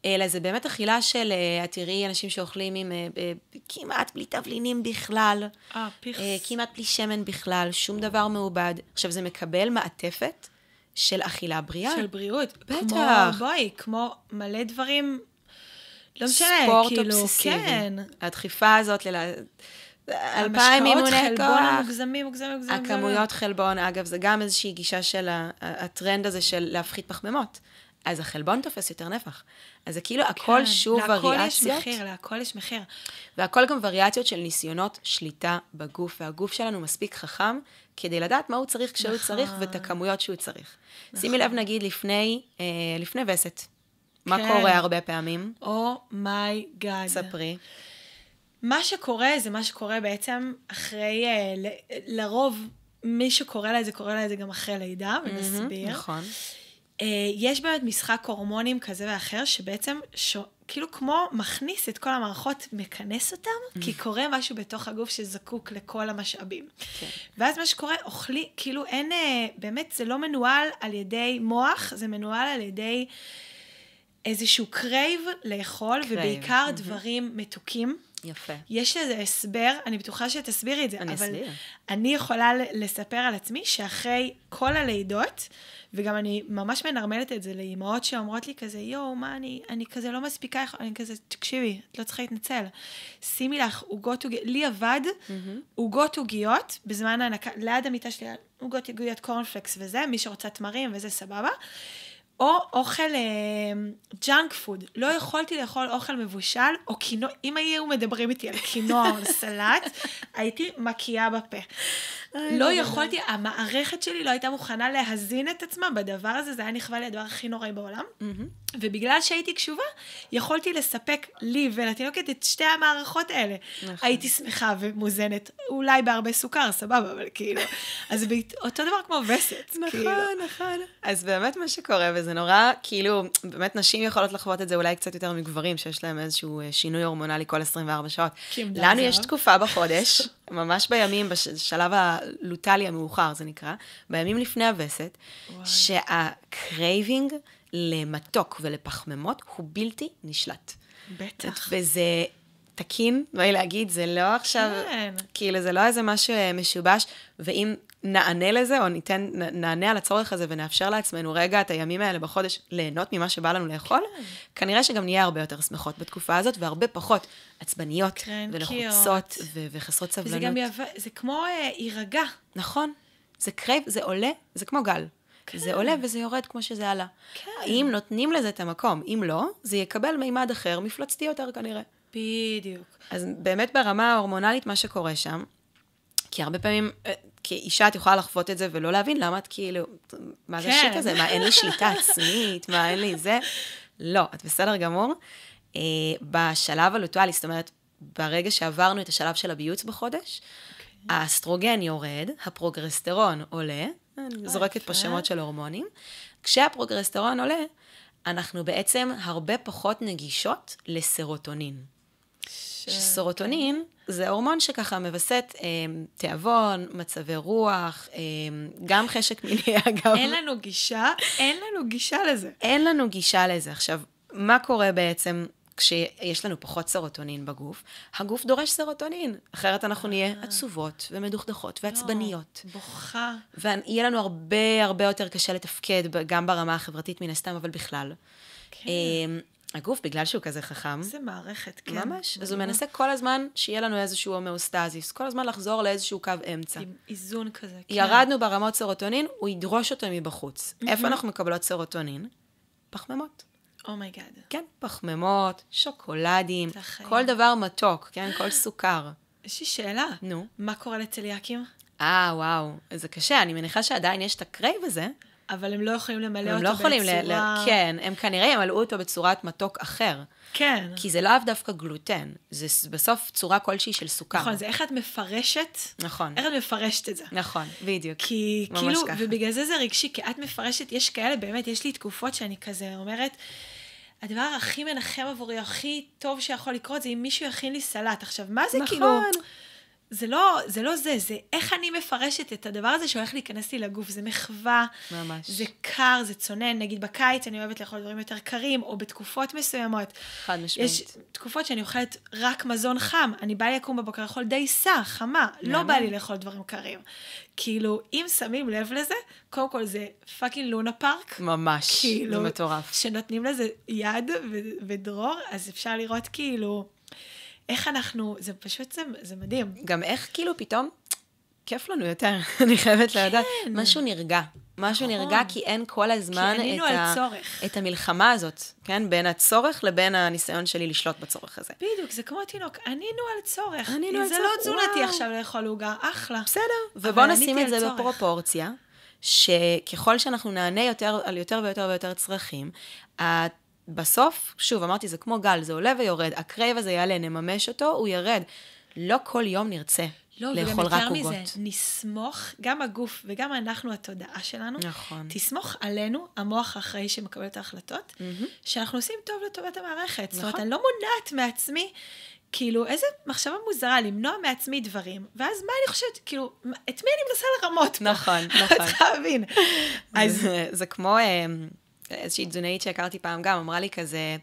אלא זה באמת אכילה של, תראי, אנשים שאוכלים עם כמעט בלי תבלינים בכלל, כמעט בלי שמן בכלל, שום דבר מעובד. עכשיו, זה מקבל מעטפת של אכילה בריאה. של בריאות. בטח. כמו מלא דברים, לא משנה, ספורט כאילו, אובססיבי. כן. הדחיפה הזאת 2,000 אימוני כוח. חלבון מוגזמים. הכמויות חלבון, אגב, זה גם איזושהי גישה של הטרנד הזה של להפחית פחמימות. אז החלבון תופס יותר נפח. אז זה כאילו הכל שוב וריאציות. להכל יש מחיר. והכל גם וריאציות של ניסיונות שליטה בגוף, והגוף שלנו מספיק חכם כדי לדעת מה הוא צריך כשהוא צריך ואת הכמויות שהוא צריך. שימי לב נגיד לפני וסת. מה קורה הרבה פעמים? אומייגאד. ספרי. מה שקורה זה מה שקורה בעצם אחרי, לרוב מי שקורא לה את זה גם אחרי לידה, ונסביר. נכון. יש באמת משחק הורמונים כזה ואחר, שבעצם כאילו כמו מכניס את כל המערכות, מכנס אותם, כי קורה משהו בתוך הגוף שזקוק לכל המשאבים. כן. ואז מה שקורה, אוכלי, כאילו אין, באמת זה לא מנוהל על ידי מוח, זה מנוהל על ידי איזשהו קרייב לאכול, ובעיקר דברים מתוקים. יפה. יש לזה הסבר, אני בטוחה שתסבירי את זה, אני אבל אסביר. אני יכולה לספר על עצמי שאחרי כל הלידות, וגם אני ממש מנרמלת את זה לאמהות שאומרות לי כזה, יואו, מה אני כזה לא מספיקה, אני כזה, תקשיבי, את לא צריכה להתנצל. שימי לך עוגות, לי עבד, עוגות עוגיות, בזמן ההנקה, ליד המיטה שלי, עוגות עוגיות קורנפלקס וזה, מי שרוצה תמרים וזה סבבה. או אוכל ג'אנק פוד. לא יכולתי לאכול אוכל מבושל, או קינוע, אם היו מדברים איתי על קינוע או סלט, הייתי מקיאה בפה. לא יכולתי, המערכת שלי לא הייתה מוכנה להזין את עצמה בדבר הזה, זה היה נכווה לי הדבר הכי נוראי בעולם. ובגלל שהייתי קשובה, יכולתי לספק לי ולתינוקת את שתי המערכות האלה. הייתי שמחה ומוזנת, אולי בהרבה סוכר, סבבה, אבל כאילו, אז אותו דבר כמו וסת. נכון. אז באמת מה שקורה, וזה נורא, כאילו, באמת נשים יכולות לחוות את זה אולי קצת יותר מגברים, שיש להם איזשהו שינוי הורמונלי כל 24 שעות. לנו יש תקופה בחודש, ממש בימים, בשלב הלוטלי המאוחר, זה נקרא, בימים לפני הווסת, שהקרייבינג למתוק ולפחממות הוא בלתי נשלט. בטח. וזה תקין, בואי להגיד, זה לא עכשיו, כאילו זה לא איזה משהו משובש, ואם נענה לזה, או נענה על הצורך הזה, ונאפשר לעצמנו רגע את הימים האלה בחודש, ליהנות ממה שבא לנו לאכול, כנראה שגם נהיה הרבה יותר שמחות בתקופה הזאת, והרבה פחות עצבניות, ולחוצות, וחסרות סבלנות. וזה גם זה כמו הירגע. נכון. זה קרייב, זה עולה, זה כמו גל. זה עולה וזה יורד כמו שזה עלה. אם נותנים לזה את המקום, אם לא, זה יקבל מימד אחר, מפלצתי יותר כנראה. בדיוק. אז באמת ברמה ההורמונלית מה שקורה שם, כי הרבה פעמים, כאישה את יכולה לחוות את זה ולא להבין למה את כאילו, מה זה שיט הזה? מה, אין לי שליטה עצמית? מה, אין לי זה? לא, את בסדר גמור. בשלב הלוטואלי, זאת אומרת, ברגע שעברנו את השלב של הביוץ בחודש, האסטרוגן יורד, הפרוגרסטרון עולה, אני זורקת פה שמות של הורמונים, כשהפרוגרסטרון עולה, אנחנו בעצם הרבה פחות נגישות לסרוטונין. שסרוטונין זה הורמון שככה מבסט תיאבון, מצבי רוח, גם חשק מיני אגב. אין לנו גישה לזה. אין לנו גישה לזה. עכשיו, מה קורה בעצם כשיש לנו פחות סרוטונין בגוף? הגוף דורש סרוטונין, אחרת אנחנו נהיה עצובות ומדוכדכות ועצבניות. בוכה. ויהיה לנו הרבה יותר קשה לתפקד, גם ברמה החברתית מן הסתם, אבל בכלל. כן. הגוף, בגלל שהוא כזה חכם. זה מערכת, כן. ממש. אז הוא מנסה כל הזמן שיהיה לנו איזשהו הומאוסטזיס, כל הזמן לחזור לאיזשהו קו אמצע. עם איזון כזה, כן. ירדנו ברמות סרוטונין, הוא ידרוש אותו מבחוץ. איפה אנחנו מקבלות סרוטונין? פחמימות. אומייגאד. כן, פחמימות, שוקולדים, כל דבר מתוק, כן, כל סוכר. יש לי שאלה. נו. מה קורה לצליאקים? וואו, זה קשה, אני מניחה שעדיין יש את הקרייב הזה. אבל הם לא יכולים למלא אותו הם לא יכולים בצורה... כן, הם כנראה ימלאו אותו בצורת מתוק אחר. כן. כי זה לאו דווקא גלוטן, זה בסוף צורה כלשהי של סוכר. נכון, זה איך את מפרשת. נכון. איך את מפרשת את זה. נכון, בדיוק. כי כאילו, ובגלל זה רגשי, כי את מפרשת, יש כאלה, באמת, יש לי תקופות שאני כזה אומרת, הדבר הכי מנחם עבורי, הכי טוב שיכול לקרות, זה אם מישהו יכין לי סלט. עכשיו, מה זה כאילו... זה לא זה, זה איך אני מפרשת את הדבר הזה שהולך להיכנס לי לגוף, זה מחווה, ממש. זה קר, זה צונן, נגיד בקיץ אני אוהבת לאכול דברים יותר קרים, או בתקופות מסוימות. חד משמעית. יש תקופות שאני אוכלת רק מזון חם, אני באה לי לקום בבוקר לאכול דייסה, חמה, לא בא לי לאכול דברים קרים. כאילו, אם שמים לב לזה, קודם כל זה פאקינג לונה פארק. ממש, כאילו, זה מטורף. שנותנים לזה יד ודרור, אז אפשר לראות כאילו... איך אנחנו, זה פשוט, זה מדהים. גם איך כאילו פתאום, כיף לנו יותר, אני חייבת לדעת. משהו נרגע. משהו נרגע כי אין כל הזמן את המלחמה הזאת, כן? בין הצורך לבין הניסיון שלי לשלוט בצורך הזה. בדיוק, זה כמו תינוק, ענינו על צורך. זה לא תזונתי עכשיו לאכול עוגה, אחלה. בסדר, ובוא נשים את זה בפרופורציה, שככל שאנחנו נענה על יותר ויותר ויותר צרכים, בסוף, שוב, אמרתי, זה כמו גל, זה עולה ויורד, הקרייב הזה יעלה, נממש אותו, הוא ירד. לא כל יום נרצה לאכול רק עוגות. מזה, נסמוך, גם הגוף וגם אנחנו, התודעה שלנו, נכון. תסמוך עלינו, המוח האחראי שמקבל את ההחלטות, שאנחנו עושים טוב לטובת המערכת. זאת אומרת, אני לא מונעת מעצמי, כאילו, איזה מחשבה מוזרה, למנוע מעצמי דברים, ואז מה אני חושבת, כאילו, את מי אני מנסה לרמות פה? נכון, נכון. את להבין. אז זה כמו איזושהי תזונאית שהכרתי פעם גם, אמרה לי כזה,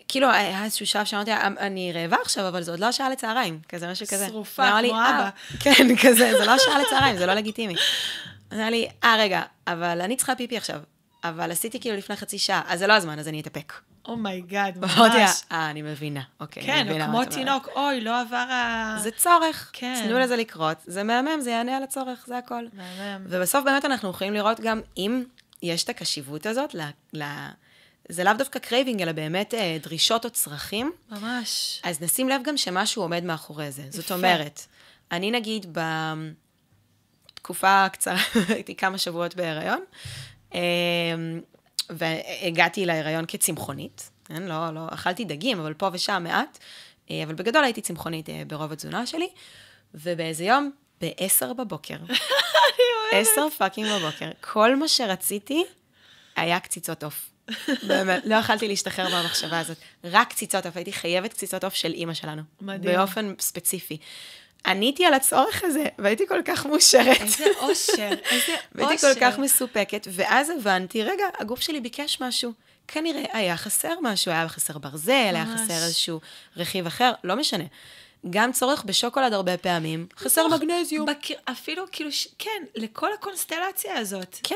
כאילו, היה איזשהו שלב שאמרתי, אני רעבה עכשיו, אבל זה עוד לא השעה לצהריים, כזה משהו כזה. שרופה, כמו אבא. כן, כזה, זה לא השעה לצהריים, זה לא לגיטימי. אז אמרה לי, רגע, אבל אני צריכה פיפי עכשיו, אבל עשיתי כאילו לפני חצי שעה, אז זה לא הזמן, אז אני אתאפק. אומייגאד, ממש. אני מבינה, אוקיי. כן, כמו תינוק, אוי, לא עבר זה צורך, כן. תנו לזה לקרות, זה מהמם, זה יענה על הצורך, זה הכל. מהמם. ובסוף באמת אנחנו יכולים לראות גם אם יש את הקשיבות הזאת, זה לאו דווקא קרייבינג, אלא באמת דרישות או צרכים. ממש. אז נשים לב גם שמשהו עומד מאחורי זה. זאת אומרת, אני נגיד בתקופה קצרה, הייתי כמה שבועות בהיריון, והגעתי להיריון כצמחונית, לא, אכלתי דגים, אבל פה ושם מעט, אבל בגדול הייתי צמחונית ברוב התזונה שלי, ובאיזה יום, ב-10 בבוקר, 10 פאקינג בבוקר, כל מה שרציתי היה קציצות עוף. באמת, לא יכלתי להשתחרר במחשבה הזאת. רק קציצות עוף, הייתי חייבת קציצות עוף של אימא שלנו. מדהים. באופן ספציפי. עניתי על הצורך הזה, והייתי כל כך מאושרת. איזה אושר, איזה והייתי אושר. כל כך מסופקת, ואז הבנתי, רגע, הגוף שלי ביקש משהו. כנראה היה חסר משהו, היה חסר ברזל, היה חסר איזשהו רכיב אחר, לא משנה. גם צורך בשוקולד הרבה פעמים, חסר מגנזיום. אפילו כאילו, כן, לכל הקונסטלציה הזאת. כן,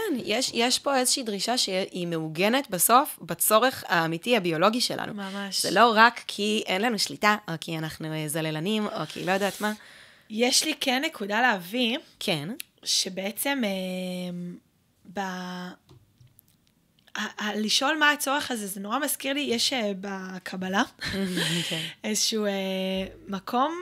יש פה איזושהי דרישה שהיא מעוגנת בסוף, בצורך האמיתי הביולוגי שלנו. ממש. זה לא רק כי אין לנו שליטה, או כי אנחנו זללנים, או כי לא יודעת מה. יש לי כן נקודה להביא, כן. שבעצם לשאול מה הצורך הזה, זה נורא מזכיר לי, יש בקבלה איזשהו מקום,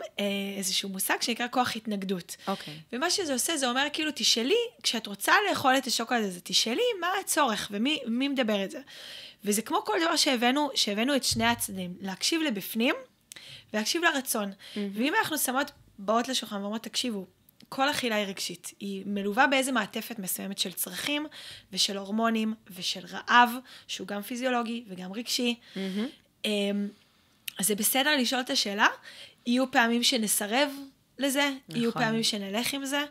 איזשהו מושג שנקרא כוח התנגדות. אוקיי. ומה שזה עושה, זה אומר כאילו, תשאלי, כשאת רוצה לאכול את השוקולד הזה, תשאלי מה הצורך ומי מדבר את זה. וזה כמו כל דבר שהבאנו את שני הצדדים, להקשיב לבפנים ולהקשיב לרצון. ואם אנחנו שמות באות לשולחן ואומרות, תקשיבו, כל אכילה היא רגשית. היא מלווה באיזה מעטפת מסוימת של צרכים ושל הורמונים ושל רעב, שהוא גם פיזיולוגי וגם רגשי. אז זה בסדר לשאול את השאלה, יהיו פעמים שנסרב לזה, יהיו פעמים שנלך עם זה,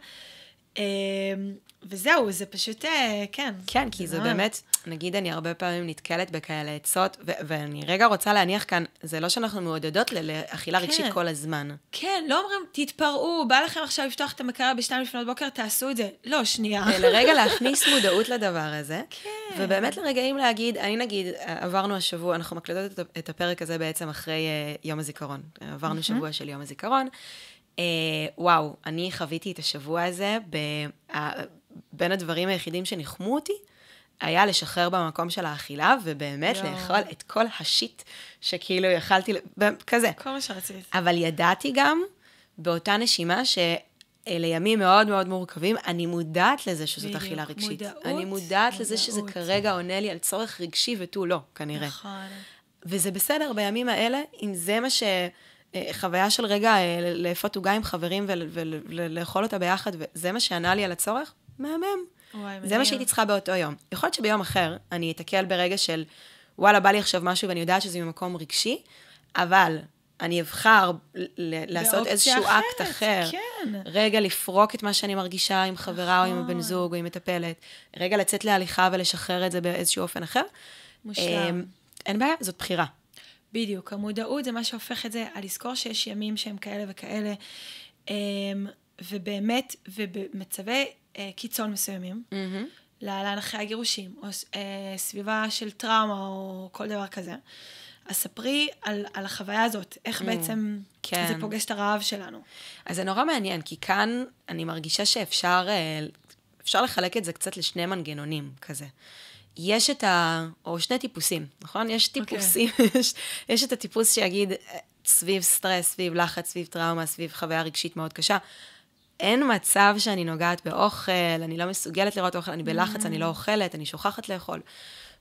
וזהו, זה פשוט, כן. כן, כי זה באמת, נגיד אני הרבה פעמים נתקלת בכאלה עצות, ואני רגע רוצה להניח כאן, זה לא שאנחנו מעודדות לאכילה רגשית כל הזמן. כן, לא אומרים, תתפרעו, בא לכם עכשיו לפתוח את המקרר ב2 לפנות בוקר, תעשו את זה. לא, שנייה. לרגע להכניס מודעות לדבר הזה, כן. ובאמת לרגעים להגיד, אני נגיד, עברנו השבוע, אנחנו מקלטות את הפרק הזה בעצם אחרי יום הזיכרון. עברנו שבוע של יום הזיכרון. וואו, אני חוויתי את השבוע הזה, בין הדברים היחידים שנחמו אותי, היה לשחרר במקום של האכילה, ובאמת לאכול את כל השיט שכאילו יכלתי, כזה. כל מה שרצית. אבל ידעתי גם, באותה נשימה, שאלה ימים מאוד מאוד מורכבים, אני מודעת לזה שזאת אכילה רגשית. אני מודעת לזה שזה כרגע עונה לי על צורך רגשי ותו לא, כנראה. נכון. וזה בסדר בימים האלה, אם זה מה חוויה של רגע לאפות עוגה עם חברים ולאכול אותה ביחד, וזה מה שענה לי על הצורך, מהמם. זה מה שהייתי צריכה באותו יום. יכול להיות שביום אחר אני אתקל ברגע של, וואלה, בא לי עכשיו משהו ואני יודעת שזה ממקום רגשי, אבל אני אבחר לעשות איזשהו אקט אחר. רגע לפרוק את מה שאני מרגישה עם חברה או עם הבן זוג או עם מטפלת. רגע לצאת להליכה ולשחרר את זה באיזשהו אופן אחר. מושלם. אין בעיה, זאת בחירה. בדיוק, המודעות זה מה שהופך את זה, על לזכור שיש ימים שהם כאלה וכאלה, ובאמת, ובמצבי קיצון מסוימים, להלן אחרי הגירושים, או סביבה של טראומה, או כל דבר כזה, אז ספרי על החוויה הזאת, איך בעצם זה פוגש את הרעב שלנו. אז זה נורא מעניין, כי כאן אני מרגישה שאפשר לחלק את זה קצת לשני מנגנונים כזה. יש או שני טיפוסים, נכון? יש טיפוסים, יש את הטיפוס שיגיד סביב סטרס, סביב לחץ, סביב טראומה, סביב חוויה רגשית מאוד קשה. אין מצב שאני נוגעת באוכל, אני לא מסוגלת לראות אוכל, אני בלחץ, אני לא אוכלת, אני שוכחת לאכול.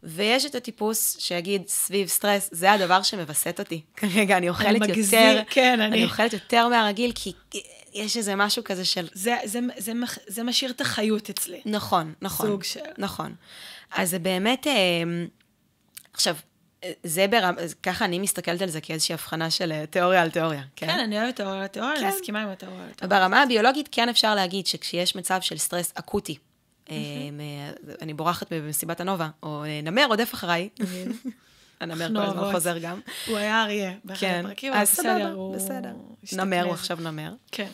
ויש את הטיפוס שיגיד, סביב סטרס, זה הדבר שמבסט אותי. כרגע אני אוכלת יותר, אני אוכלת יותר מהרגיל, כי יש איזה משהו כזה של... זה משאיר את החיות אצלי. נכון. סוג של... נכון. אז זה באמת... עכשיו, ככה אני מסתכלת על זה כאיזושהי הבחנה של תיאוריה על תיאוריה. כן, אני אוהבת תיאוריה על תיאוריה, אני מסכימה עם התיאוריה על תיאוריה. ברמה הביולוגית כן אפשר להגיד שכשיש מצב של סטרס אקוטי, אני בורחת במסיבת הנובה, או נמר עודף אחריי, הנמר כל הזמן חוזר גם. הוא היה אריה, באחד הפרקים, אבל בסדר. נמר, הוא עכשיו נמר. כן.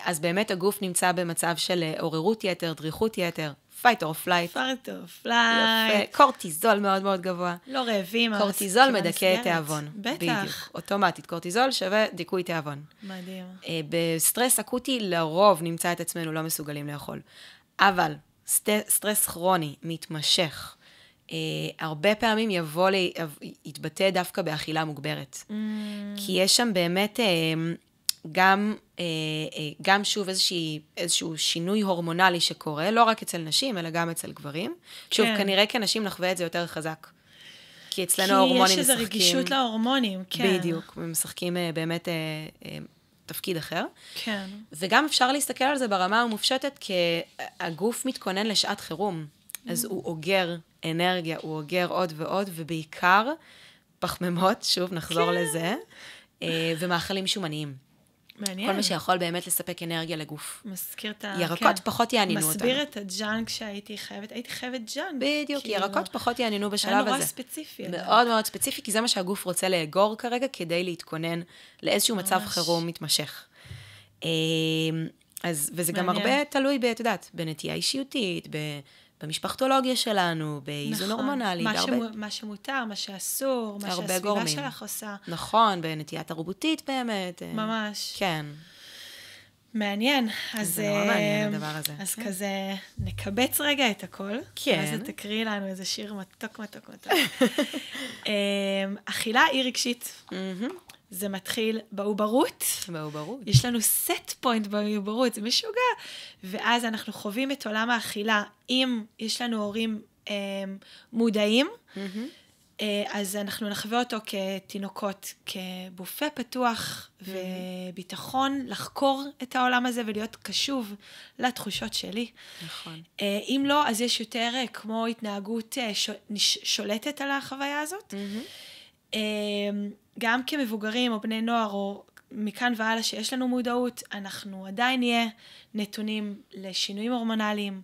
אז באמת הגוף נמצא במצב של עוררות יתר, דריכות יתר, fight or flight. fight or flight. קורטיזול מאוד מאוד גבוה. לא רעבים. קורטיזול מדכא תיאבון. בטח. בדיוק. אוטומטית. קורטיזול שווה דיכוי תיאבון. מדהים. בסטרס אקוטי לרוב נמצא את עצמנו לא מסוגלים לאכול. אבל סטרס כרוני מתמשך. הרבה פעמים יתבטא דווקא באכילה מוגברת. כי יש שם באמת גם שוב איזשהו שינוי הורמונלי שקורה, לא רק אצל נשים, אלא גם אצל גברים. שוב, כנראה כנשים נחווה את זה יותר חזק. כי אצלנו ההורמונים משחקים... כי יש איזו רגישות להורמונים, כן. בדיוק, הם משחקים באמת תפקיד אחר. כן. וגם אפשר להסתכל על זה ברמה המופשטת, כי הגוף מתכונן לשעת חירום. אז הוא אוגר אנרגיה, הוא אוגר עוד ועוד, ובעיקר פחמימות, שוב נחזור לזה, ומאכלים שומניים. מעניין. כל מה שיכול באמת לספק אנרגיה לגוף. מזכיר את ה... ירקות פחות יענינו אותנו. מסביר את הג'אנק שהייתי חייבת ג'אנק. בדיוק, ירקות פחות יענינו בשלב הזה. היה נורא ספציפי. מאוד מאוד ספציפי, כי זה מה שהגוף רוצה לאגור כרגע, כדי להתכונן לאיזשהו מצב חירום מתמשך. וזה גם הרבה תלוי, את יודעת, בנטייה אישיותית, במשפחתולוגיה שלנו, באיזון הורמונלי. מה שמותר, מה שאסור, מה שהסביבה שלך עושה. נכון, בנטייה תרבותית באמת. ממש. כן. מעניין. זה נורא מעניין הדבר הזה. אז כזה נקבץ רגע את הכל. כן. אז תקריא לנו איזה שיר מתוק. אכילה היא רגשית. זה מתחיל בעוברות. יש לנו סט פוינט בעוברות, זה משוגע. ואז אנחנו חווים את עולם האכילה. אם יש לנו הורים מודעים, אז אנחנו נחווה אותו כתינוקות, כבופה פתוח וביטחון, לחקור את העולם הזה ולהיות קשוב לתחושות שלי. נכון. אם לא, אז יש יותר כמו התנהגות שולטת על החוויה הזאת. גם כמבוגרים או בני נוער או מכאן והלאה שיש לנו מודעות, אנחנו עדיין נהיה נתונים לשינויים הורמונליים,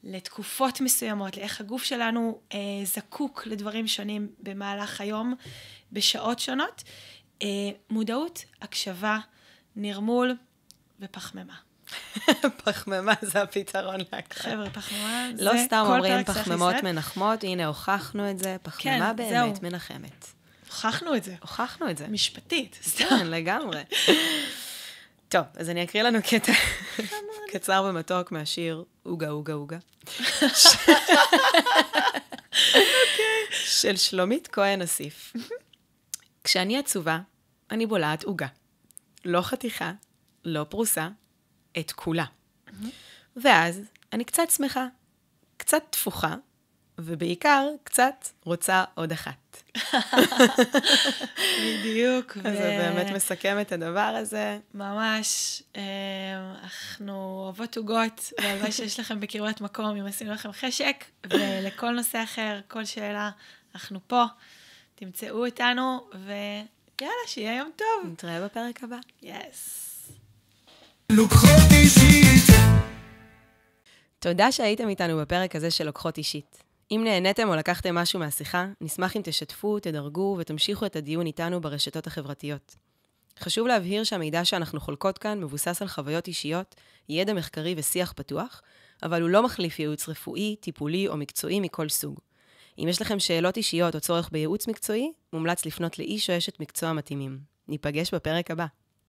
לתקופות מסוימות, לאיך הגוף שלנו זקוק לדברים שונים במהלך היום, בשעות שונות. מודעות, הקשבה, נרמול ופחמימה. פחמימה זה הפתרון להקרא. חבר'ה, פחמימה זה לא סתם אומרים פחמימות מנחמות, הנה הוכחנו את זה, פחמימה באמת מנחמת. הוכחנו את זה. משפטית. כן, לגמרי. טוב, אז אני אקריא לנו קטע קצר ומתוק מהשיר אוגה, אוגה, אוגה. של שלומית כהן אסיף. כשאני עצובה, אני בולעת אוגה. לא חתיכה, לא פרוסה, את כולה. ואז אני קצת שמחה, קצת תפוחה, ובעיקר קצת רוצה עוד אחת. בדיוק. אז זה באמת מסכם את הדבר הזה. ממש, אנחנו אוהבות עוגות, והלוואי שיש לכם בקרבת מקום, אם עשינו לכם חשק, ולכל נושא אחר, כל שאלה, אנחנו פה, תמצאו אותנו, ויאללה, שיהיה יום טוב. נתראה בפרק הבא. יס. לוקחות אישית. תודה שהייתם איתנו בפרק הזה של לוקחות אישית. אם נהניתם או לקחתם משהו מהשיחה, נשמח אם תשתפו, תדרגו ותמשיכו את הדיון איתנו ברשתות החברתיות. חשוב להבהיר שהמידע שאנחנו חולקות כאן מבוסס על חוויות אישיות, ידע מחקרי ושיח פתוח, אבל הוא לא מחליף ייעוץ רפואי, טיפולי או מקצועי מכל סוג. אם יש לכם שאלות אישיות או צורך בייעוץ מקצועי, מומלץ לפנות לאיש או אשת מקצוע מתאימים. ניפגש בפרק הבא.